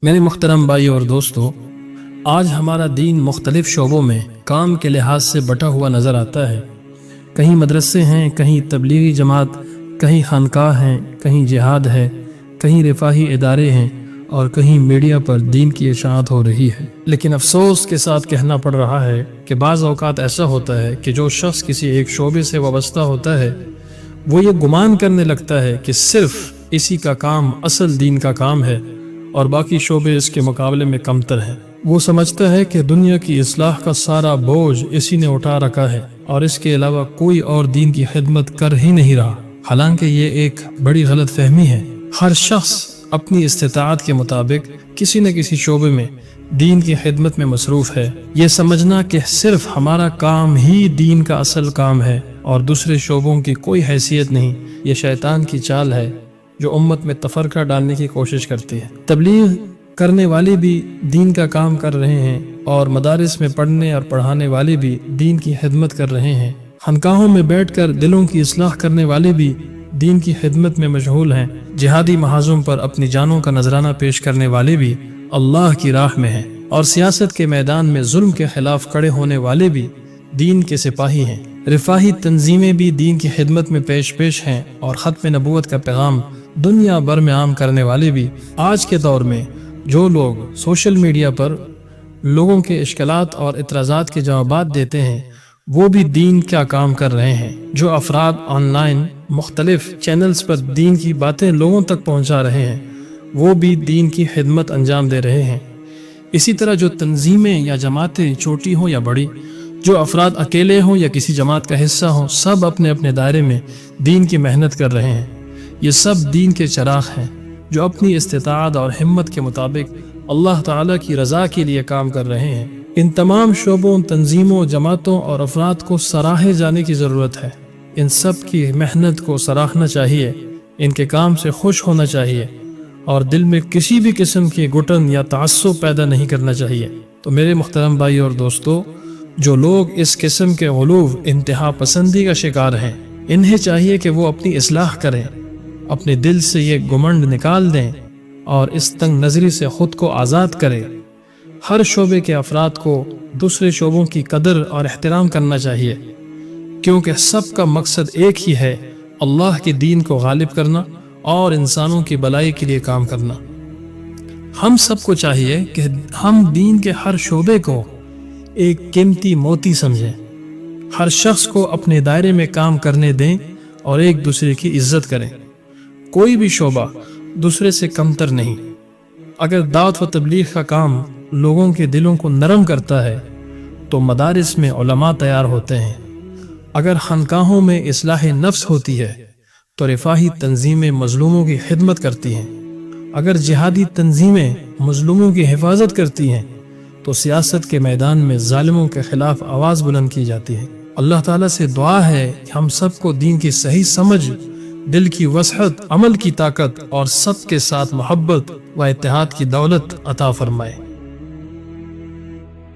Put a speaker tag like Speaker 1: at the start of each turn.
Speaker 1: میرے محترم بھائی اور دوستو، آج ہمارا دین مختلف شعبوں میں کام کے لحاظ سے بٹا ہوا نظر آتا ہے۔ کہیں مدرسے ہیں، کہیں تبلیغی جماعت، کہیں خانقاہ ہیں، کہیں جہاد ہے، کہیں رفاہی ادارے ہیں، اور کہیں میڈیا پر دین کی اشاعت ہو رہی ہے۔ لیکن افسوس کے ساتھ کہنا پڑ رہا ہے کہ بعض اوقات ایسا ہوتا ہے کہ جو شخص کسی ایک شعبے سے وابستہ ہوتا ہے وہ یہ گمان کرنے لگتا ہے کہ صرف اسی کا کام اصل دین کا کام ہے اور باقی شعبے اس کے مقابلے میں کمتر ہیں۔ وہ سمجھتا ہے کہ دنیا کی اصلاح کا سارا بوجھ اسی نے اٹھا رکھا ہے اور اس کے علاوہ کوئی اور دین کی خدمت کر ہی نہیں رہا، حالانکہ یہ ایک بڑی غلط فہمی ہے۔ ہر شخص اپنی استطاعت کے مطابق کسی نہ کسی شعبے میں دین کی خدمت میں مصروف ہے۔ یہ سمجھنا کہ صرف ہمارا کام ہی دین کا اصل کام ہے اور دوسرے شعبوں کی کوئی حیثیت نہیں، یہ شیطان کی چال ہے جو امت میں تفرقہ ڈالنے کی کوشش کرتی ہے۔ تبلیغ کرنے والے بھی دین کا کام کر رہے ہیں اور مدارس میں پڑھنے اور پڑھانے والے بھی دین کی خدمت کر رہے ہیں۔ خانقاہوں میں بیٹھ کر دلوں کی اصلاح کرنے والے بھی دین کی خدمت میں مشغول ہیں۔ جہادی محاذوں پر اپنی جانوں کا نذرانہ پیش کرنے والے بھی اللہ کی راہ میں ہیں، اور سیاست کے میدان میں ظلم کے خلاف کھڑے ہونے والے بھی دین کے سپاہی ہیں۔ رفاہی تنظیمیں بھی دین کی خدمت میں پیش ہیں اور ختم نبوت کا پیغام دنیا بھر میں عام کرنے والے بھی۔ آج کے دور میں جو لوگ سوشل میڈیا پر لوگوں کے اشکالات اور اعتراضات کے جوابات دیتے ہیں وہ بھی دین کا کام کر رہے ہیں۔ جو افراد آن لائن مختلف چینلز پر دین کی باتیں لوگوں تک پہنچا رہے ہیں وہ بھی دین کی خدمت انجام دے رہے ہیں۔ اسی طرح جو تنظیمیں یا جماعتیں چھوٹی ہوں یا بڑی، جو افراد اکیلے ہوں یا کسی جماعت کا حصہ ہوں، سب اپنے اپنے دائرے میں دین کی محنت کر رہے ہیں۔ یہ سب دین کے چراغ ہیں جو اپنی استطاعت اور ہمت کے مطابق اللہ تعالیٰ کی رضا کے لیے کام کر رہے ہیں۔ ان تمام شعبوں، تنظیموں، جماعتوں اور افراد کو سراہے جانے کی ضرورت ہے۔ ان سب کی محنت کو سراہنا چاہیے، ان کے کام سے خوش ہونا چاہیے اور دل میں کسی بھی قسم کی گھٹن یا تعصب پیدا نہیں کرنا چاہیے۔ تو میرے محترم بھائی اور دوستو، جو لوگ اس قسم کے غلو، انتہا پسندی کا شکار ہیں، انہیں چاہیے کہ وہ اپنی اصلاح کریں، اپنے دل سے یہ گمنڈ نکال دیں اور اس تنگ نظری سے خود کو آزاد کریں۔ ہر شعبے کے افراد کو دوسرے شعبوں کی قدر اور احترام کرنا چاہیے، کیونکہ سب کا مقصد ایک ہی ہے، اللہ کے دین کو غالب کرنا اور انسانوں کی بھلائی کے لیے کام کرنا۔ ہم سب کو چاہیے کہ ہم دین کے ہر شعبے کو ایک قیمتی موتی سمجھیں، ہر شخص کو اپنے دائرے میں کام کرنے دیں اور ایک دوسرے کی عزت کریں۔ کوئی بھی شعبہ دوسرے سے کمتر نہیں۔ اگر دعوت و تبلیغ کا کام لوگوں کے دلوں کو نرم کرتا ہے تو مدارس میں علماء تیار ہوتے ہیں۔ اگر خانقاہوں میں اصلاح نفس ہوتی ہے تو رفاہی تنظیمیں مظلوموں کی خدمت کرتی ہیں۔ اگر جہادی تنظیمیں مظلوموں کی حفاظت کرتی ہیں تو سیاست کے میدان میں ظالموں کے خلاف آواز بلند کی جاتی ہے۔ اللہ تعالیٰ سے دعا ہے کہ ہم سب کو دین کی صحیح سمجھ، دل کی وسعت، عمل کی طاقت اور سب کے ساتھ محبت و اتحاد کی دولت عطا فرمائے۔